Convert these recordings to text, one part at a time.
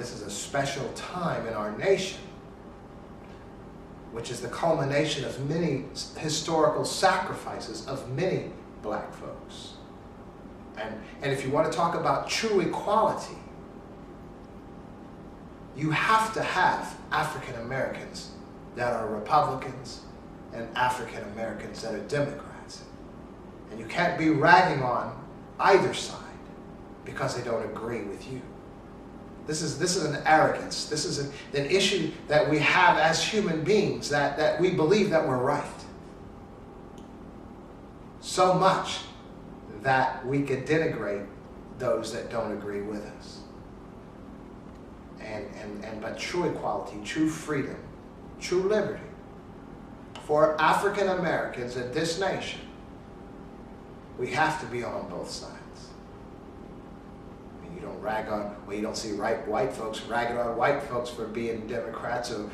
this is a special time in our nation, which is the culmination of many historical sacrifices of many black folks. And if you want to talk about true equality, you have to have African Americans that are Republicans and African Americans that are Democrats. And you can't be ragging on either side because they don't agree with you. This is an arrogance. This is an issue that we have as human beings, that we believe that we're right. So much that we can denigrate those that don't agree with us. But true equality, true freedom, true liberty for African Americans in this nation, we have to be on both sides. I mean, you don't rag on, well, you don't see white folks ragging on white folks for being Democrats or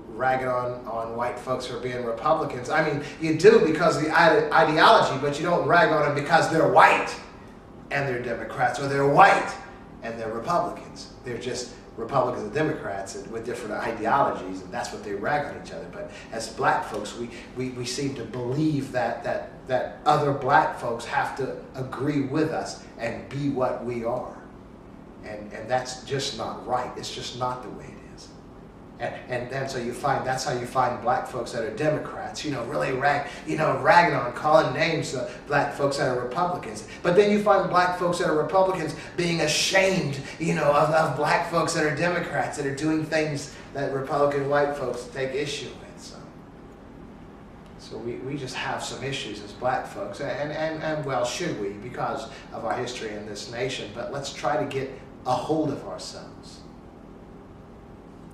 ragging on white folks for being Republicans. I mean, you do because of the ideology, but you don't rag on them because they're white and they're Democrats, or they're white and they're Republicans. They're just Republicans and Democrats with different ideologies, and that's what they rag on each other. But as black folks, we seem to believe that other black folks have to agree with us and be what we are. And that's just not right. It's just not the way it is. And then so that's how you find black folks that are Democrats, really ragging on, calling names to black folks that are Republicans. But then you find black folks that are Republicans being ashamed, of black folks that are Democrats, that are doing things that Republican white folks take issue with. So we just have some issues as black folks, and well, should we, because of our history in this nation. But let's try to get a hold of ourselves.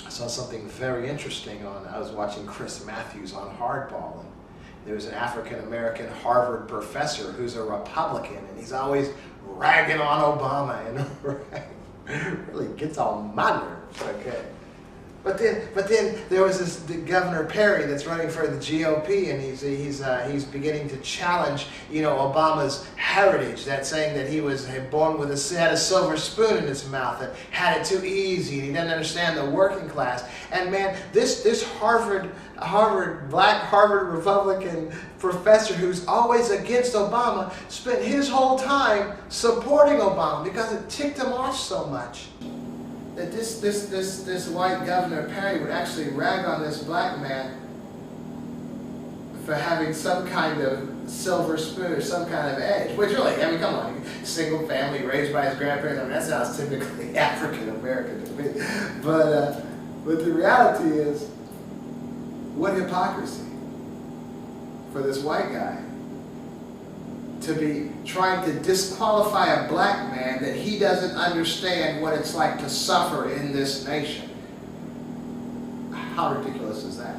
I saw something very interesting I was watching Chris Matthews on Hardball, and there was an African-American Harvard professor who's a Republican, and he's always ragging on Obama, really gets on my nerves, okay? But then there was the Governor Perry that's running for the GOP, and he's beginning to challenge Obama's heritage. That's saying that he was born had a silver spoon in his mouth and had it too easy, and he doesn't understand the working class. And man, this black Harvard Republican professor who's always against Obama spent his whole time supporting Obama because it ticked him off so much. That this white Governor Perry would actually rag on this black man for having some kind of silver spoon or some kind of edge. Which really, come on, single family, raised by his grandparents, that sounds typically African American to me. But the reality is, what hypocrisy for this white guy to be trying to disqualify a black man that he doesn't understand what it's like to suffer in this nation. How ridiculous is that?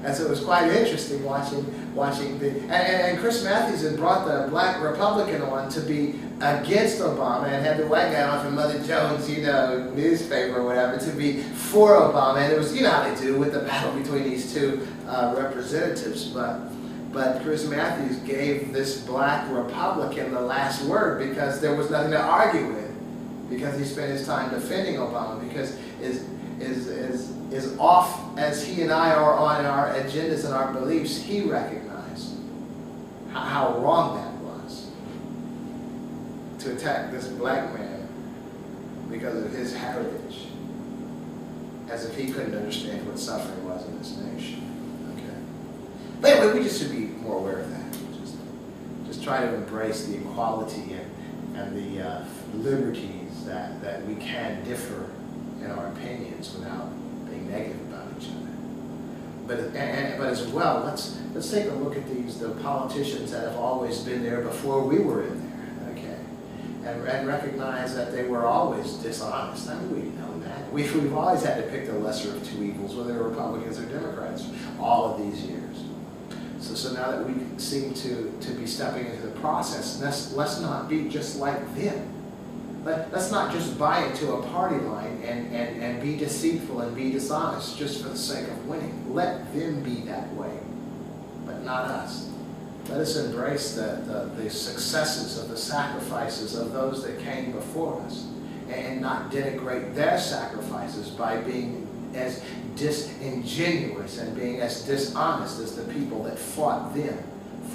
And so it was quite interesting watching and Chris Matthews had brought the black Republican on to be against Obama, and had the white guy on from Mother Jones, newspaper or whatever, to be for Obama. And it was, how they do with the battle between these two representatives. But Chris Matthews gave this black Republican the last word because there was nothing to argue with, because he spent his time defending Obama, because as off as he and I are on our agendas and our beliefs, he recognized how wrong that was to attack this black man because of his heritage, as if he couldn't understand what suffering was in this nation. But anyway, we just should be more aware of that. Just try to embrace the equality and the liberties that we can differ in our opinions without being negative about each other. But as well, let's take a look at the politicians that have always been there before we were in there, okay? And recognize that they were always dishonest. I mean, we know that. We've always had to pick the lesser of two evils, whether they're Republicans or Democrats, all of these years. So now that we seem to be stepping into the process, let's not be just like them. Let's not just buy into a party line and be deceitful and be dishonest just for the sake of winning. Let them be that way, but not us. Let us embrace the successes of the sacrifices of those that came before us, and not denigrate their sacrifices by being as disingenuous and being as dishonest as the people that fought them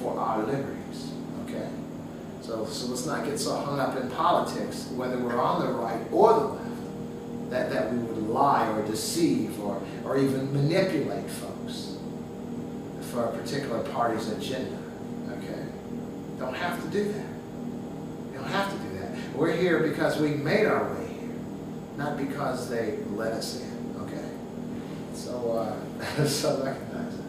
for our liberties. Okay? So let's not get so hung up in politics, whether we're on the right or the left, that we would lie or deceive or even manipulate folks for a particular party's agenda. Okay? Don't have to do that. You don't have to do that. We're here because we made our way here, not because they let us in. Okay? So recognize that.